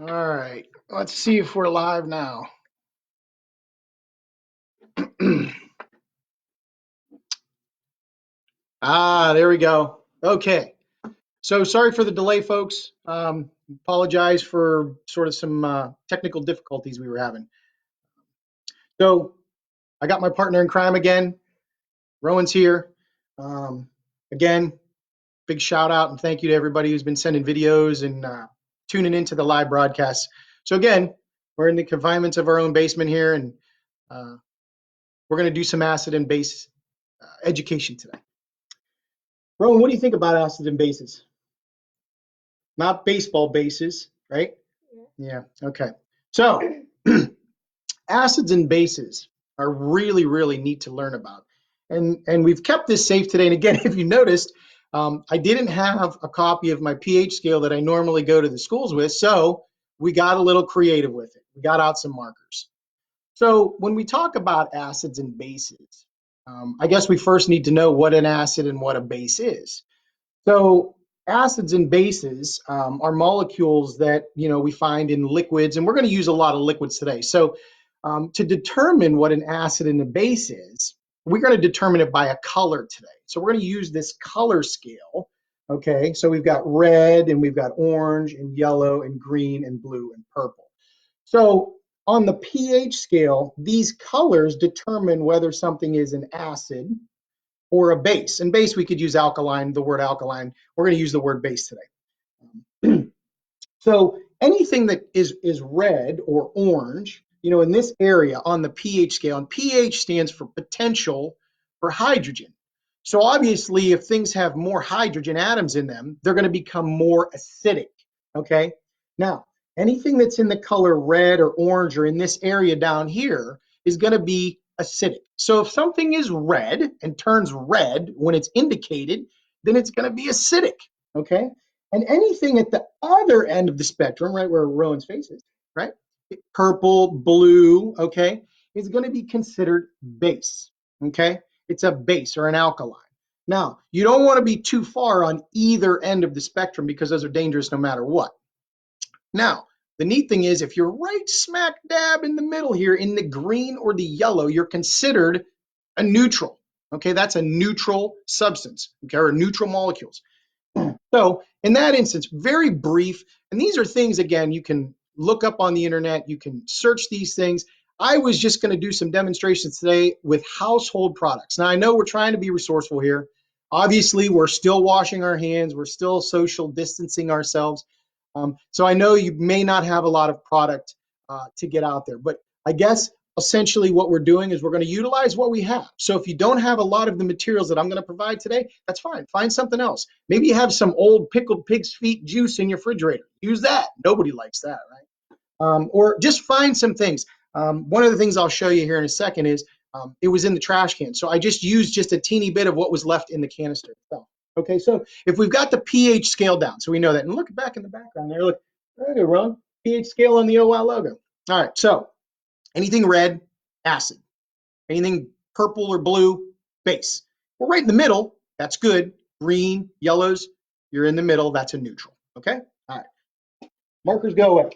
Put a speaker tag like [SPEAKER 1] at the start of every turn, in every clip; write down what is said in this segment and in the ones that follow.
[SPEAKER 1] All right, let's see if we're live now. There we go. Okay. So sorry for the delay, folks. Apologize for sort of some technical difficulties we were having. So I got my partner in crime again. Rowan's here. Um, Again, big shout out and thank you to everybody who's been sending videos and tuning into the live broadcasts. So again, we're in the confinements of our own basement here, and we're going to do some acid and base education today. Rowan, what do you think about acid and bases? Not baseball bases, right? Yeah, okay. So acids and bases are really, really neat to learn about. And we've kept this safe today. And again, if you noticed, I didn't have a copy of my pH scale that I normally go to the schools with, so we got a little creative with it. We got out some markers. So when we talk about acids and bases, I guess we first need to know what an acid and what a base is. So acids and bases are molecules that we find in liquids, and we're going to use a lot of liquids today. So to determine what an acid and a base is, we're going to determine it by a color today. So we're going to use this color scale. Okay, so we've got red and we've got orange and yellow and green and blue and purple. So on the pH scale, these colors determine whether something is an acid or a base. And base, we could use alkaline, the word alkaline. We're going to use the word base today. So anything that is red or orange, in this area on the pH scale, and pH stands for potential for hydrogen. So obviously, if things have more hydrogen atoms in them, they're going to become more acidic, okay? Now, anything that's in the color red or orange or in this area down here is going to be acidic. So if something is red and turns red when it's indicated, then it's going to be acidic, okay? And anything at the other end of the spectrum, right where Rowan's face is, right? Purple, blue, okay, is going to be considered base, okay? It's a base or an alkaline. Now, you don't want to be too far on either end of the spectrum because those are dangerous no matter what. Now, the neat thing is if you're right smack dab in the middle here in the green or the yellow, you're considered a neutral, okay? That's a neutral substance, okay, or neutral molecules. So in that instance, very brief, and these are things, again, you can look up on the internet, you can search these things. I was just going to do some demonstrations today with household products. Now, I know we're trying to be resourceful here. Obviously, we're still washing our hands. We're still social distancing ourselves. So I know you may not have a lot of product to get out there, but I guess essentially what we're doing is we're going to utilize what we have. So if you don't have a lot of the materials that I'm going to provide today, that's fine. Find something else. Maybe you have some old pickled pig's feet juice in your refrigerator. Use that. Nobody likes that, right? Or just find some things. One of the things I'll show you here in a second is it was in the trash can. So I just used just a teeny bit of what was left in the canister itself. Okay, so if we've got the pH scale down, so we know that. And look back in the background there. Look, there you go, Ron. pH scale on the OL logo. All right, so anything red, acid. Anything purple or blue, base. We're right in the middle. That's good. Green, yellows, you're in the middle. That's a neutral. Okay? All right. Markers go away.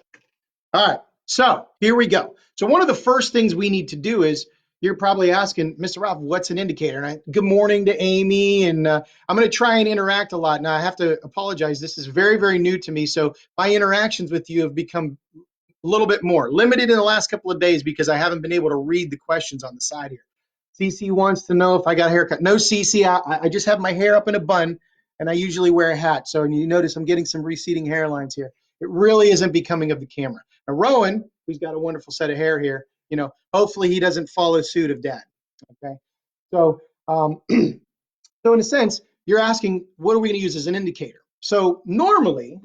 [SPEAKER 1] All right. So here we go. So one of the first things we need to do is you're probably asking, Mr. Ralf, what's an indicator? And good morning to Amy. And I'm going to try and interact a lot. Now, I have to apologize. This is very, very new to me. So my interactions with you have become a little bit more limited in the last couple of days because I haven't been able to read the questions on the side here. CC wants to know if I got a haircut. No, CC, I just have my hair up in a bun, and I usually wear a hat. So you notice I'm getting some receding hairlines here. It really isn't becoming of the camera. Now, Rowan, who's got a wonderful set of hair here, hopefully he doesn't follow suit of dad. Okay, so so in a sense, you're asking, what are we going to use as an indicator? So normally,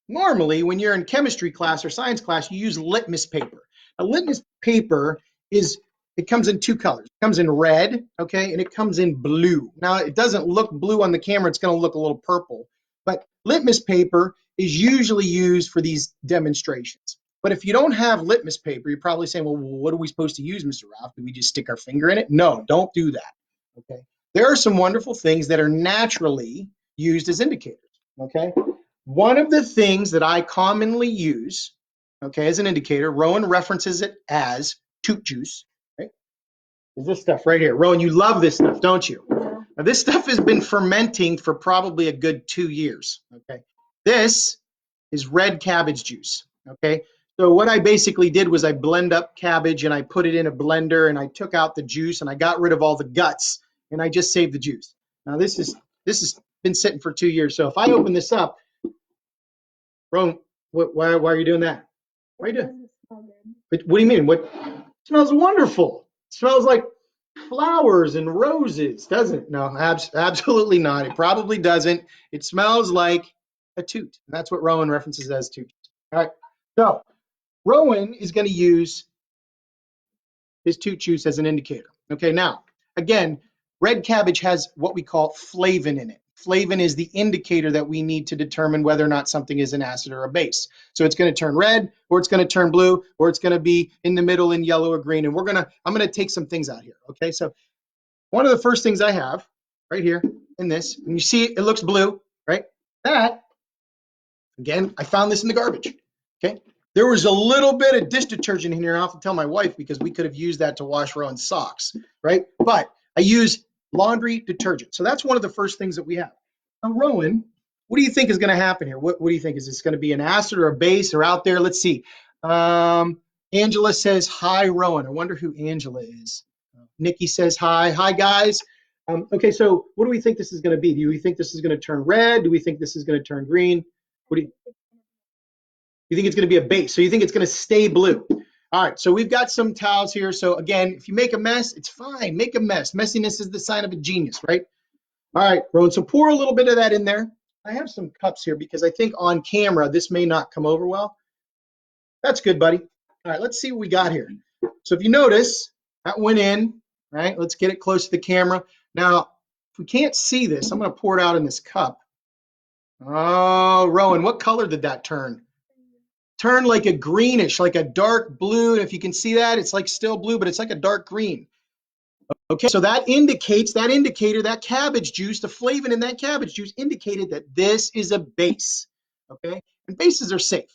[SPEAKER 1] when you're in chemistry class or science class, you use litmus paper. A litmus paper it comes in two colors. It comes in red, okay, and it comes in blue. Now, it doesn't look blue on the camera. It's going to look a little purple. But litmus paper is usually used for these demonstrations. But if you don't have litmus paper, you're probably saying, well, what are we supposed to use, Mr. Ralf? Do we just stick our finger in it? No, don't do that, okay? There are some wonderful things that are naturally used as indicators, okay? One of the things that I commonly use, okay, as an indicator, Rowan references it as toot juice, right? Is this stuff right here. Rowan, you love this stuff, don't you? Now, this stuff has been fermenting for probably a good 2 years, okay? This is red cabbage juice, okay? So what I basically did was I blend up cabbage and I put it in a blender and I took out the juice and I got rid of all the guts and I just saved the juice. Now this has been sitting for 2 years. So if I open this up, Rowan, why are you doing that? Why are you doing? What do you mean? What? It smells wonderful. It smells like flowers and roses, doesn't it? No, absolutely not. It probably doesn't. It smells like a toot. And that's what Rowan references as toot. All right. So Rowan is going to use his toot juice as an indicator. Okay. Now, again, red cabbage has what we call flavin in it. Flavin is the indicator that we need to determine whether or not something is an acid or a base. So it's going to turn red, or it's going to turn blue, or it's going to be in the middle in yellow or green. And I'm going to take some things out here. Okay. So one of the first things I have right here in this, and you see it looks blue, right? That, again, I found this in the garbage. Okay. There was a little bit of dish detergent in here. I'll have to tell my wife because we could have used that to wash Rowan's socks, right? But I use laundry detergent. So that's one of the first things that we have. Now, Rowan, what do you think is going to happen here? What do you think? Is this going to be an acid or a base or out there? Let's see. Angela says, hi, Rowan. I wonder who Angela is. Nikki says, hi. Hi, guys. Okay, so what do we think this is going to be? Do we think this is going to turn red? Do we think this is going to turn green? What do you think it's going to be a base? So you think it's going to stay blue? All right, so we've got some towels here. So again, if you make a mess, it's fine. Make a mess. Messiness is the sign of a genius, right? All right, Rowan, so pour a little bit of that in there. I have some cups here because I think on camera this may not come over well. That's good, buddy. All right, let's see what we got here. So if you notice, that went in, right? Let's get it close to the camera. Now, if we can't see this, I'm going to pour it out in this cup. Oh, Rowan, what color did that turn? Turn like a greenish, like a dark blue. And if you can see that, it's like still blue, but it's like a dark green. Okay, so that indicator, that cabbage juice, the flavin in that cabbage juice indicated that this is a base. Okay, and bases are safe.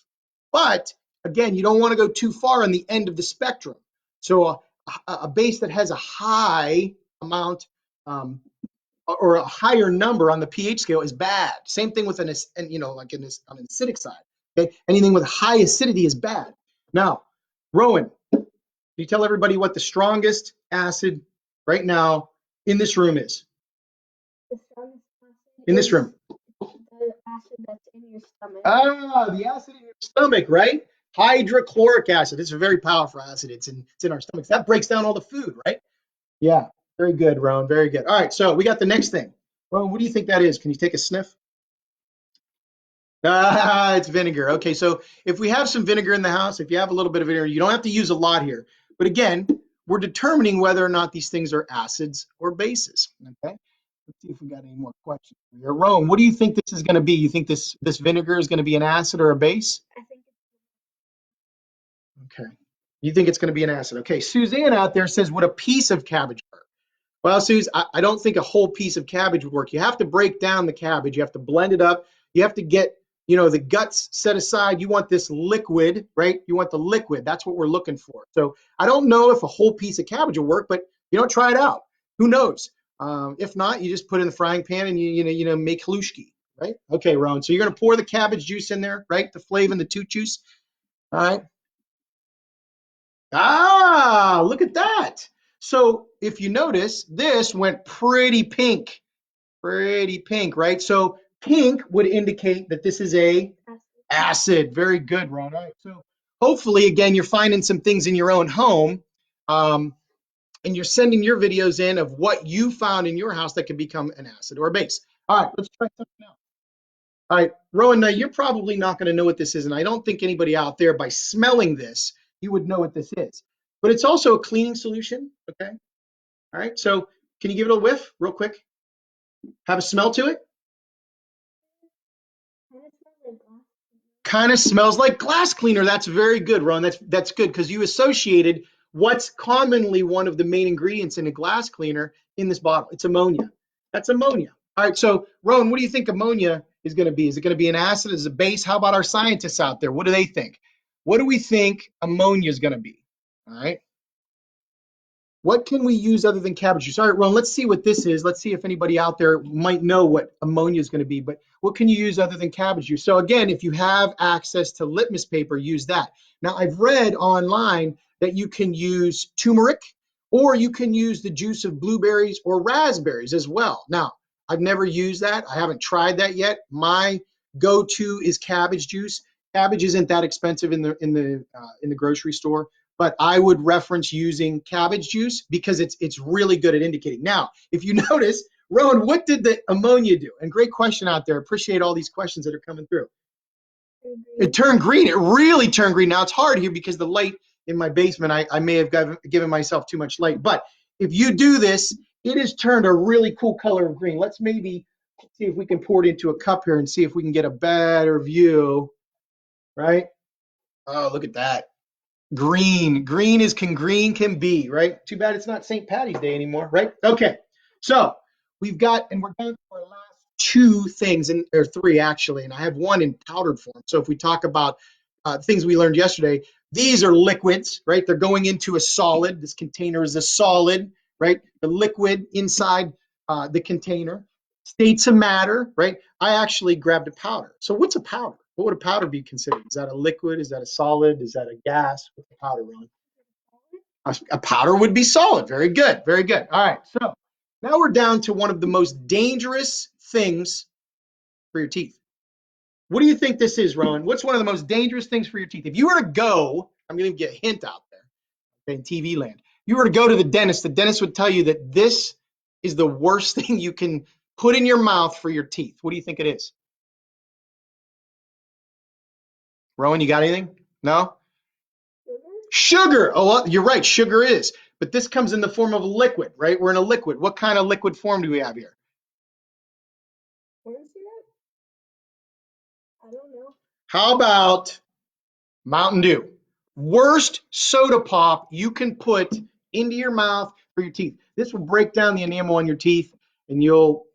[SPEAKER 1] But again, you don't want to go too far on the end of the spectrum. So a base that has a high amount or a higher number on the pH scale is bad. Same thing with like on an acidic side. Okay, anything with high acidity is bad. Now, Rowan, can you tell everybody what the strongest acid right now in this room is?
[SPEAKER 2] The strongest acid
[SPEAKER 1] in this room.
[SPEAKER 2] The acid that's in your stomach.
[SPEAKER 1] Ah, the acid in your stomach, right? Hydrochloric acid. It's a very powerful acid. It's in our stomachs. That breaks down all the food, right? Yeah, very good, Rowan. Very good. All right, so we got the next thing. Rowan, what do you think that is? Can you take a sniff? Ah, it's vinegar. Okay, so if we have some vinegar in the house, if you have a little bit of vinegar, you don't have to use a lot here. But again, we're determining whether or not these things are acids or bases. Okay, let's see if we got any more questions here. Rowan, what do you think this is going to be? You think this vinegar is going to be an acid or a base?
[SPEAKER 2] I think
[SPEAKER 1] Okay, you think it's going to be an acid. Okay, Suzanne out there says, would a piece of cabbage hurt? Well, Suze, I don't think a whole piece of cabbage would work. You have to break down the cabbage. You have to blend it up. You have to get, the guts set aside. You want this liquid, right? You want the liquid. That's what we're looking for. So I don't know if a whole piece of cabbage will work, but try it out. Who knows? If not, you just put it in the frying pan and you make halushki, right? Okay, Rowan. So you're going to pour the cabbage juice in there, right? The flavin, the toot juice. All right. Ah, look at that. So if you notice, this went pretty pink, right? So pink would indicate that this is a acid. Very good, Ron. All right. So hopefully, again, you're finding some things in your own home, and you're sending your videos in of what you found in your house that could become an acid or a base. All right, let's try something else. All right, Rowan, now you're probably not going to know what this is, and I don't think anybody out there, by smelling this, you would know what this is. But it's also a cleaning solution, okay? All right, so can you give it a whiff real quick? Have a smell to it? Kind of smells like glass cleaner. That's very good, Ron. That's good because you associated what's commonly one of the main ingredients in a glass cleaner in this bottle. It's ammonia. That's ammonia. All right, so Ron, what do you think ammonia is going to be? Is it going to be an acid? Is it a base? How about our scientists out there? What do they think? What do we think ammonia is going to be? All right. What can we use other than cabbage juice? All right, Ron, let's see what this is. Let's see if anybody out there might know what ammonia is going to be, but what can you use other than cabbage juice? So again, if you have access to litmus paper, use that. Now, I've read online that you can use turmeric or you can use the juice of blueberries or raspberries as well. Now, I've never used that. I haven't tried that yet. My go-to is cabbage juice. Cabbage isn't that expensive in the grocery store, but I would reference using cabbage juice because it's really good at indicating. Now, if you notice, Rowan, what did the ammonia do? And great question out there. Appreciate all these questions that are coming through. It turned green. It really turned green. Now it's hard here because the light in my basement, I may have given myself too much light. But if you do this, it has turned a really cool color of green. Let's maybe see if we can pour it into a cup here and see if we can get a better view, right? Oh, look at that. Green is green can be, right? Too bad it's not St. Patty's Day anymore, right? Okay, so we've got, and we're down to our last two things, or three actually, and I have one in powdered form. So if we talk about things we learned yesterday, these are liquids, right? They're going into a solid. This container is a solid, right? The liquid inside the container. States of matter, right? I actually grabbed a powder. So what's a powder? What would a powder be considered? Is that a liquid? Is that a solid? Is that a gas? What's a powder, Ron? A powder would be solid. Very good. Very good. All right. So now we're down to one of the most dangerous things for your teeth. What do you think this is, Ron? What's one of the most dangerous things for your teeth? If you were to go, I'm going to give you a hint out there in TV land. If you were to go to the dentist would tell you that this is the worst thing you can put in your mouth for your teeth. What do you think it is? Rowan, you got anything? No? Sugar. Oh, well, you're right. Sugar is. But this comes in the form of a liquid, right? We're in a liquid. What kind of liquid form do we have here?
[SPEAKER 2] Corn syrup? I don't know.
[SPEAKER 1] How about Mountain Dew? Worst soda pop you can put into your mouth for your teeth. This will break down the enamel on your teeth, and you'll,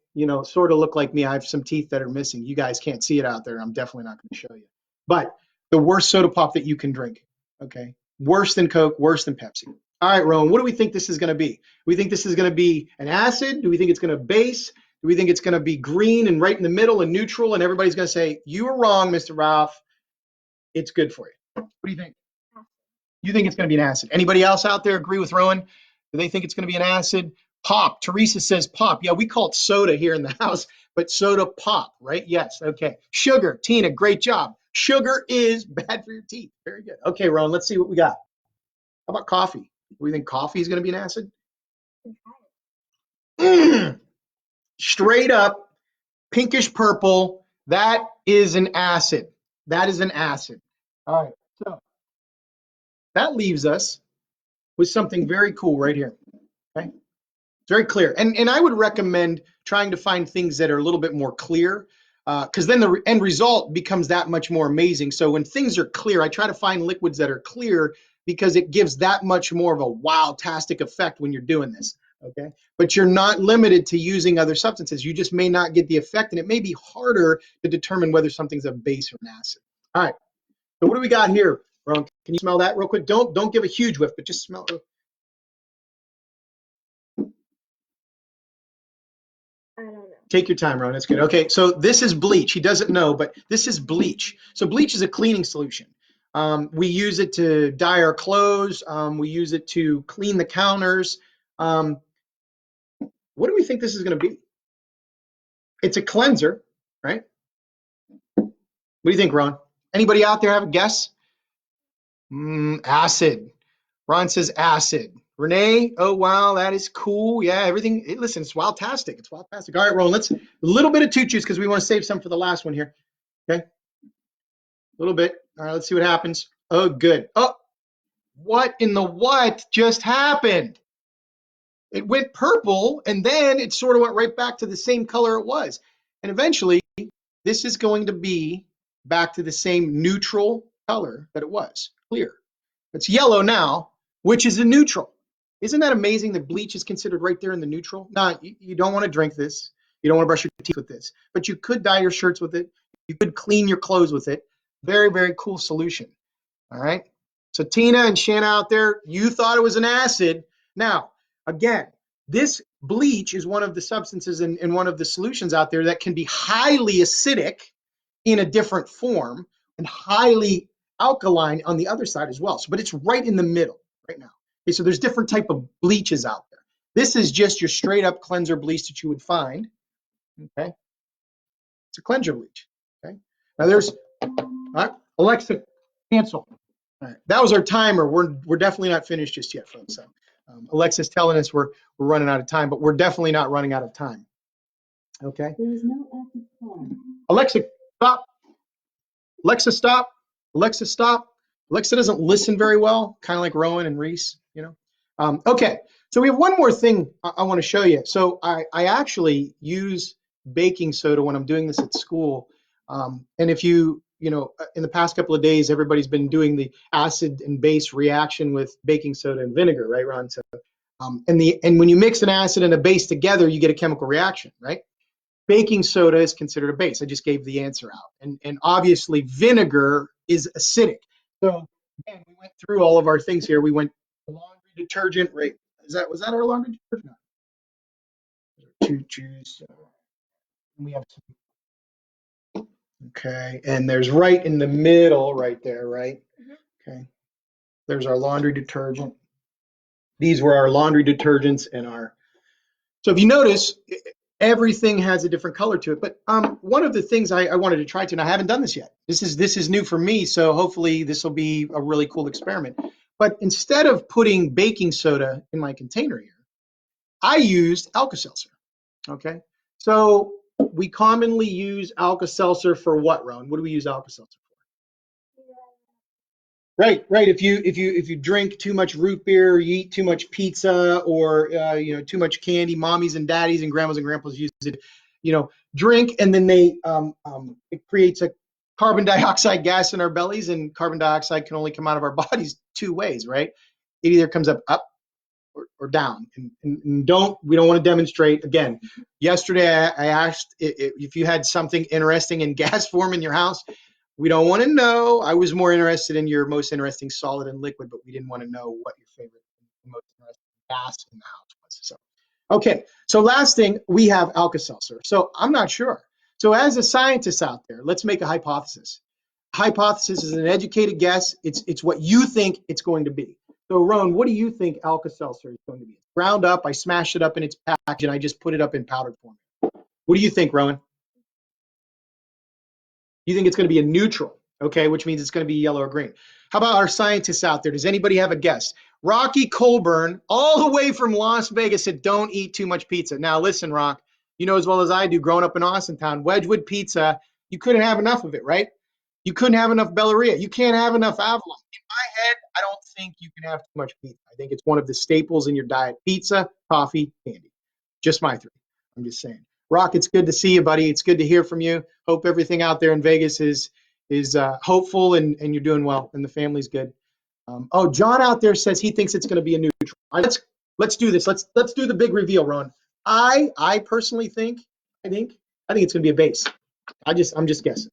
[SPEAKER 1] sort of look like me. I have some teeth that are missing. You guys can't see it out there. I'm definitely not going to show you. But the worst soda pop that you can drink, okay? Worse than Coke, worse than Pepsi. All right, Rowan, what do we think this is going to be? Do we think this is going to be an acid? Do we think it's going to base? Do we think it's going to be green and right in the middle and neutral? And everybody's going to say, you were wrong, Mr. Ralf. It's good for you. What do you think? You think it's going to be an acid. Anybody else out there agree with Rowan? Do they think it's going to be an acid? Pop. Teresa says pop. Yeah, we call it soda here in the house, but soda pop, right? Yes. Okay. Sugar. Tina, great job. Sugar is bad for your teeth. Very good. Okay, Rowan, let's see what we got. How about coffee? Do we think coffee is going to be an acid? Straight up, pinkish purple. That is an acid. That is an acid. All right. So that leaves us with something very cool right here. Okay. It's very clear. And I would recommend trying to find things that are a little bit more clear, because then the end result becomes that much more amazing. So when things are clear, I try to find liquids that are clear because it gives that much more of a wow-tastic effect when you're doing this. Okay. But you're not limited to using other substances. You just may not get the effect, and it may be harder to determine whether something's a base or an acid. All right. So what do we got here, Ron? Can you smell that real quick? Don't give a huge whiff, but just smell it.
[SPEAKER 2] I don't know.
[SPEAKER 1] Take your time, Ron. That's good. Okay, so this is bleach. He doesn't know, but this is bleach. So bleach is a cleaning solution. We use it to dye our clothes. We use it to clean the counters. What do we think this is going to be? It's a cleanser, right? What do you think, Ron? Anybody out there have a guess? Acid. Ron says acid. Renee, oh wow, that is cool. Yeah, everything. Listen, it's wildtastic. It's wildtastic. All right, Ron, let's a little bit of toot juice because we want to save some for the last one here. Okay, a little bit. All right, let's see what happens. Oh, good. Oh, what in the what just happened? It went purple, and then it sort of went right back to the same color it was. And eventually, this is going to be back to the same neutral color that it was, clear. It's yellow now, which is a neutral. Isn't that amazing that bleach is considered right there in the neutral? Now, you don't want to drink this. You don't want to brush your teeth with this, but you could dye your shirts with it. You could clean your clothes with it. Very, very cool solution. All right. So Tina and Shanna out there, you thought it was an acid. Now, again, this bleach is one of the substances in one of the solutions out there that can be highly acidic in a different form and highly alkaline on the other side as well. So, but it's right in the middle right now. Okay, so there's different type of bleaches out there. This is just your straight up cleanser bleach that you would find. Okay, it's a cleanser bleach. Okay, now there's Alexa, cancel. All right, that was our timer. We're definitely not finished just yet, folks. So, Alexa's telling us we're running out of time, but we're definitely not running out of time. Okay. There is no active call. Alexa, stop. Alexa, stop. Alexa, stop. Alexa doesn't listen very well, kind of like Rowan and Reese, you know. Okay, so we have one more thing I want to show you. So I actually use baking soda when I'm doing this at school. And if you know, in the past couple of days, everybody's been doing the acid and base reaction with baking soda and vinegar, right, Ron? So, and when you mix an acid and a base together, you get a chemical reaction, right? Baking soda is considered a base. I just gave the answer out. And obviously vinegar is acidic. So again, we went through all of our things here. We went laundry detergent, right? Was that our laundry detergent? No. Choose. We have some. Okay, and there's right in the middle right there, right? Okay. There's our laundry detergent. These were our laundry detergents and our. So if you notice, everything has a different color to it. But one of the things I wanted to try to, and I haven't done this yet. This is new for me, so hopefully this will be a really cool experiment. But instead of putting baking soda in my container here, I used Alka-Seltzer. Okay, so we commonly use Alka-Seltzer for what, Ron? What do we use Alka-Seltzer for? Right, right. If you drink too much root beer, you eat too much pizza, or too much candy, mommies and daddies and grandmas and grandpas use it. Drink, and then it creates a carbon dioxide gas in our bellies, and carbon dioxide can only come out of our bodies two ways, right? It either comes up or down, and we don't want to demonstrate again. Yesterday I asked if you had something interesting in gas form in your house. We don't want to know. I was more interested in your most interesting solid and liquid, but we didn't want to know what your favorite most interesting gas in the house was. So, okay. So last thing, we have Alka-Seltzer. So I'm not sure. So as a scientist out there, let's make a hypothesis. Hypothesis is an educated guess. It's what you think it's going to be. So Roan, what do you think Alka-Seltzer is going to be? Ground up, I smashed it up in its package, and I just put it up in powdered form. What do you think, Rowan? You think it's going to be a neutral, okay, which means it's going to be yellow or green. How about our scientists out there? Does anybody have a guess? Rocky Colburn, all the way from Las Vegas, said don't eat too much pizza. Now, listen, Rock, you know as well as I do, growing up in Austin Town, Wedgwood pizza, you couldn't have enough of it, right? You couldn't have enough Belleria. You can't have enough Avalon. In my head, I don't think you can have too much pizza. I think it's one of the staples in your diet: pizza, coffee, candy. Just my three. I'm just saying. Rock, it's good to see you, buddy. It's good to hear from you. Hope everything out there in Vegas is hopeful and you're doing well and the family's good. John out there says he thinks it's going to be a neutral. Let's do this. Let's do the big reveal, Ron. I personally think it's going to be a base. I'm just guessing.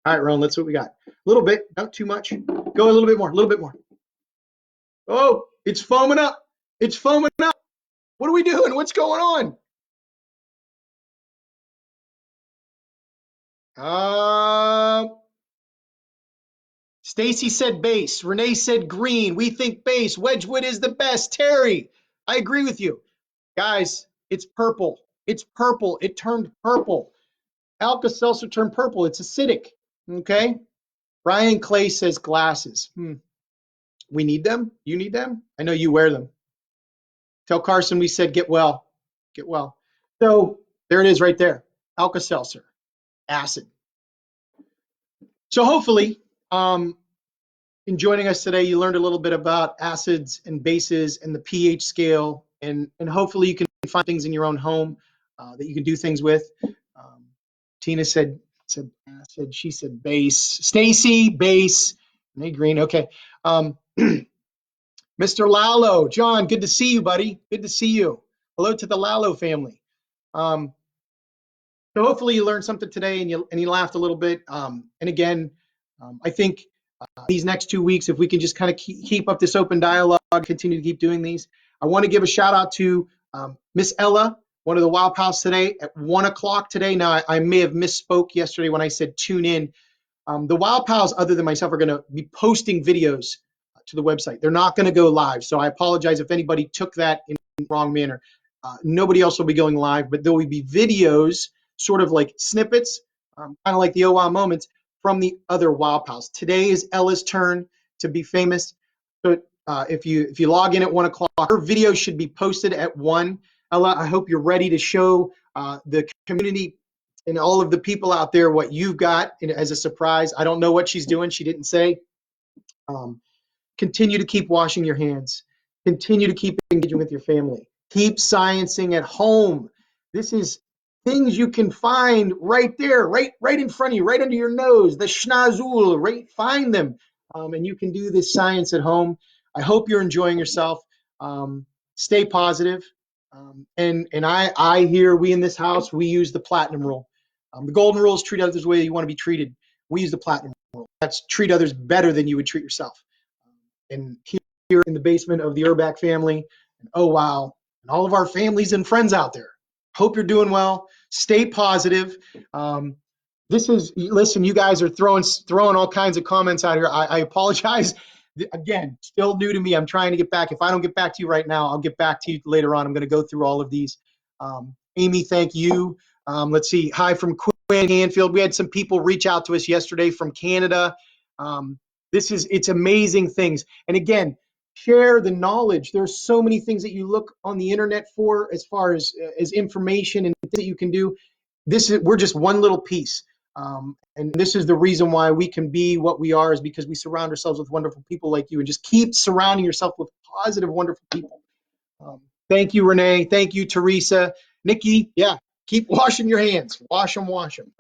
[SPEAKER 1] All right, Ron, let's see what we got. A little bit, not too much. Go a little bit more, a little bit more. Oh, it's foaming up. It's foaming up. What are we doing? What's going on? Stacy said base. Renee said green. We think base. Wedgwood is the best. Terry, I agree with you. Guys, it's purple. It's purple. It turned purple. Alka-Seltzer turned purple. It's acidic. Okay. Brian Clay says glasses. We need them. You need them. I know you wear them. Tell Carson we said get well. Get well. So there it is right there. Alka-Seltzer. Acid. So hopefully, in joining us today, you learned a little bit about acids and bases and the pH scale, and hopefully you can find things in your own home that you can do things with. Tina said acid. She said base. Stacy, base. Hey, green. Okay. Mr. Lalo, John, good to see you, buddy. Good to see you. Hello to the Lalo family. So hopefully you learned something today and you laughed a little bit. And again, I think these next 2 weeks, if we can just kind of keep up this open dialogue, continue to keep doing these. I want to give a shout out to Miss Ella, one of the Wow Pals today at 1 o'clock today. Now, I may have misspoke yesterday when I said tune in. The Wow Pals, other than myself, are going to be posting videos to the website. They're not going to go live. So I apologize if anybody took that in the wrong manner. Nobody else will be going live, but there will be videos, sort of like snippets, kind of like the Oh Wow moments from the other Wow Pals. Today is Ella's turn to be famous. So if you log in at 1 o'clock, her video should be posted at 1. Ella, I hope you're ready to show the community and all of the people out there what you've got as a surprise. I don't know what she's doing. She didn't say. Um, Continue to keep washing your hands. Continue to keep engaging with your family. Keep sciencing at home. This is things you can find right there, right in front of you, right under your nose, the schnozzle, right? Find them. And you can do this science at home. I hope you're enjoying yourself. Stay positive. And I hear we in this house, we use the platinum rule. The golden rule is treat others the way you want to be treated. We use the platinum rule. That's treat others better than you would treat yourself. And here in the basement of the Urbach family, and Oh Wow, and all of our families and friends out there. Hope you're doing well. Stay positive. Listen, you guys are throwing all kinds of comments out here. I apologize. Again, still new to me. I'm trying to get back. If I don't get back to you right now, I'll get back to you later on. I'm going to go through all of these. Amy, thank you. Let's see. Hi from Quinn Hanfield. We had some people reach out to us yesterday from Canada. It's amazing things. And again, share the knowledge. There's so many things that you look on the internet for as far as information and things that you can do. We're just one little piece. And this is the reason why we can be what we are, is because we surround ourselves with wonderful people like you, and just keep surrounding yourself with positive, wonderful people. Thank you, Renee. Thank you, Teresa. Nikki, yeah, keep washing your hands. Wash them,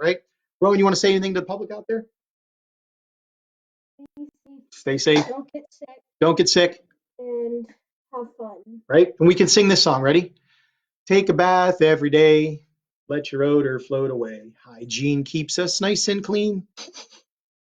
[SPEAKER 1] right? Rowan, you want to say anything to the public out there? Stay safe.
[SPEAKER 2] Don't get sick.
[SPEAKER 1] Don't get sick.
[SPEAKER 2] And have fun.
[SPEAKER 1] Right? And we can sing this song. Ready? Take a bath every day. Let your odor float away. Hygiene keeps us nice and clean.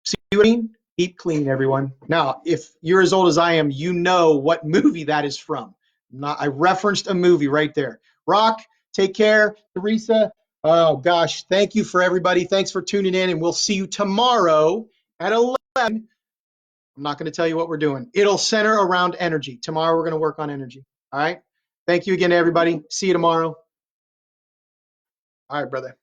[SPEAKER 1] See what I mean? Keep clean, everyone. Now, if you're as old as I am, you know what movie that is from. I referenced a movie right there. Rock, take care. Teresa, oh gosh, thank you for everybody. Thanks for tuning in, and we'll see you tomorrow at 11. I'm not going to tell you what we're doing. It'll center around energy. Tomorrow we're going to work on energy. All right? Thank you again, everybody. See you tomorrow. All right, brother.